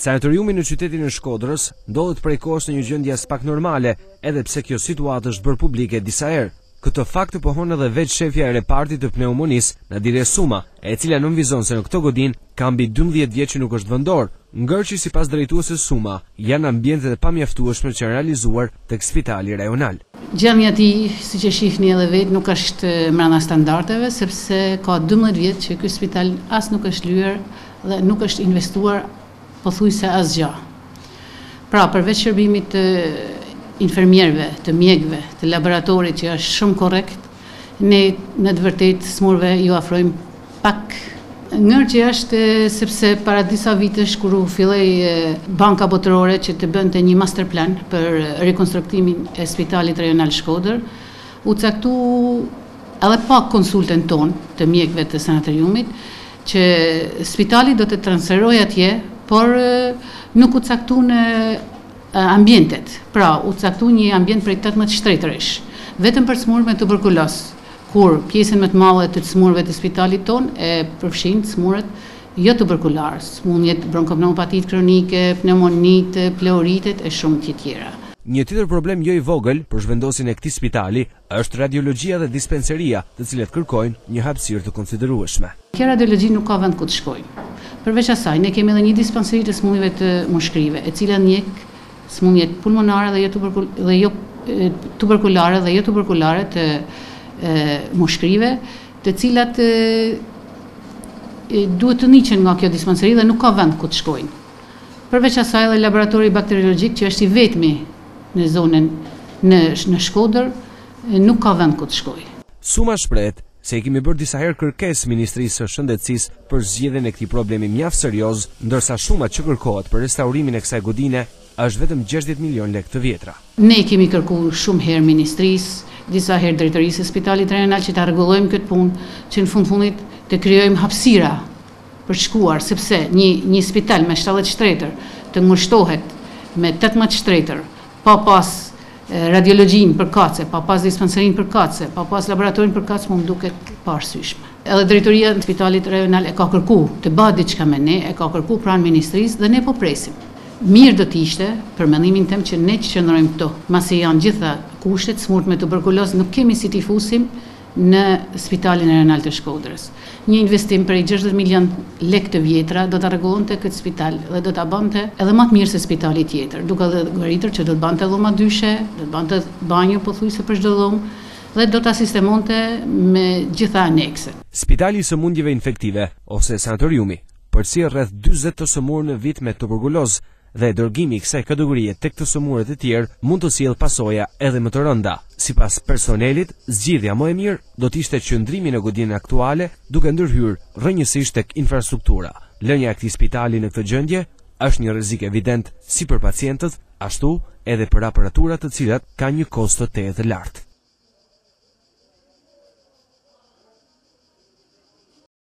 Sanatoriumi në qytetin e Shkodrës ndodhet prej kohës në një gjendje as pak normale, edhe pse kjo situatë është bërë publike disa herë. Këtë fakt pohon edhe veç shefja e repartit të pneumonisë, Nadire Suma, e cila nënvizon se në këtë godin ka mbi 12 vjet që nuk është vendor, ngërçi sipas drejtueses Suma janë ambientet e pamjaftueshme që janë realizuar tek spitali rajonal. Gjamja e tij, siç e shihni edhe vetë, nuk është brenda standardeve, sepse ka 12 vjet që ky spital as nuk është lyer dhe nuk është investuar pothuajse asgjë. Pra, përveç shërbimit të infermierëve, të mjekëve, të laboratorit që është shumë korrekt, ne në të vërtetë smurve ju afrojmë pak. Ngërçi është sepse para disa vitesh kur u filloi Banka Botërore që të bënte një master plan për rekonstruktimin e Spitalit Rajonal Shkodër, u caktu edhe pa konsultën ton të mjekëve të sanatoriumit që spitali do të transferojë atje, por nuk u caktu në ambientet. Pra, u caktu një ambient prej 18 shtretëresh, vetëm për smurë me tuberkuloz, kur pjesën më të madhe të smurëve të spitalit ton e përfshin smurët jo tuberkular, smundjet bronkopneumopatit kronike, pneumonit, pleuritet e shumë të tjera. Një tjetër problem jo i vogël për zhvendosin e këtij spitali është radiologjia dhe dispenseria, të cilat kërkojnë një hapësirë të konsiderueshme. Kjo radiologji nuk ka vend ku të shkojnë. Përveç asaj, ne kemi edhe një dispenseri të smundjeve të mushkrive, e cila njeh smundjet pulmonare dhe jo tuberkulare dhe jo tuberkulare të mushkrive, të cilat duhet të niqen nga kjo dispenseri dhe nuk ka vend ku të shkojnë. Përveç asaj edhe laboratori bakteriologjik që është i vetmi në zonën në Shkodër, nuk ka vend ku të shkojë. Suma shprehet se i kemi bërë disa herë kërkesë Ministrisë së Shëndetësisë për zgjedhjen e këtij problemi mjaft serioz, ndërsa shuma që kërkohet për restaurimin e kësaj godine është vetëm 60 milion lekë të vjetra. Ne kemi kërkuar shumë herë Ministrisë, disa herë drejtorisë së Spitalit Rajonal që ta rregullojmë këtë punë, që në fundit të krijojmë hapësira për të shkuar, sepse një spital me 70 shtretër të ngushtohet me 18 shtretër, pa pas radiologjin për kace, pa pas dispenserin për kace, pa pas laboratorin për kace, më duket pa arsyeshme. Edhe drejtoria në Spitalit Rajonal e ka kërkuar të bëhet diçka me ne, e ka kërkuar pranë Ministrisë dhe ne po presim. Mirë do të ishte, për mendimin tim, që ne që qëndrojmë këto, masi janë gjitha kushtet, smurt me tuberkulozë, nuk kemi si t'i fusim në Spitalin Rajonal të Shkodrës. Një investim për 60 milion lekë të vjetra do të rregullonte këtë spital dhe do ta bante edhe më të mirë se spitali tjetër, duke llogaritur që do të bante dhoma dyshe, do të bante banjo pothuajse për çdo dhomë dhe do ta sistemonte me gjitha anekset. Spitali i sëmundjeve infektive ose sanatoriumi përcjell rreth 40 të sëmurë në vit me tuberkulozë dhe dërgimi i kësaj kategorie tek të sëmurët e tjerë mund të sjellë pasoja edhe më të rënda. Sipas personelit, zgjidhja më e mirë do të ishte qëndrimi në godinën aktuale duke ndërhyrë rrënjësisht tek infrastruktura. Lënia e këtij spitali në këtë gjendje është një rrezik evident si për pacientët, ashtu edhe për aparaturat të cilat kanë një kosto të lartë.